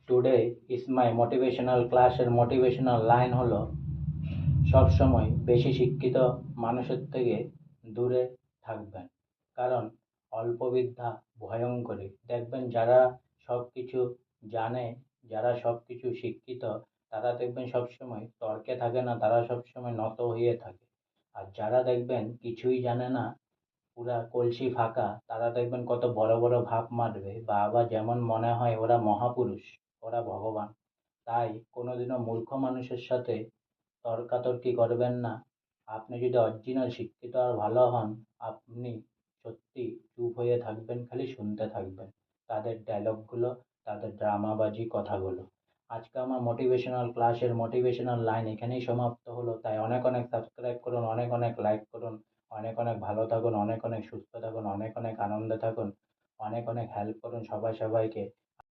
Today is my motivational ক্লাসের motivational line হলো, সবসময় বেশি শিক্ষিত মানুষের থেকে দূরে থাকবেন। কারণ অল্প বিদ্যা ভয়ঙ্করী। দেখবেন যারা সব কিছু জানে, যারা সব কিছু শিক্ষিত, তারা দেখবেন সবসময় তর্কে থাকে না, তারা সবসময় নত হয়ে থাকে। আর যারা দেখবেন কিছুই জানে না, পুরা কলসি ফাঁকা, তারা দেখবেন কত বড় বড় ভাব মারবে, বা আবার যেমন মনে হয় ওরা মহাপুরুষ, ওরা ভগবান। তাই কোনোদিনও মূর্খ মানুষের সাথে তর্কাতর্কি করবেন না। আপনি যদি অরিজিনাল শিক্ষিত আর ভালো হন, আপনি সত্যি চুপ হয়ে থাকবেন, খালি শুনতে থাকবেন তাদের ডায়লগগুলো, তাদের ড্রামাবাজি কথাগুলো। আজকে আমার মোটিভেশনাল ক্লাসের মোটিভেশনাল লাইন এখানেই সমাপ্ত হলো। তাই অনেক অনেক সাবস্ক্রাইব করুন, অনেক অনেক লাইক করুন, অনেক অনেক ভালো থাকুন, অনেক অনেক সুস্থ থাকুন, অনেক অনেক আনন্দে থাকুন, অনেক অনেক হেল্প করুন সবাই সবাইকে।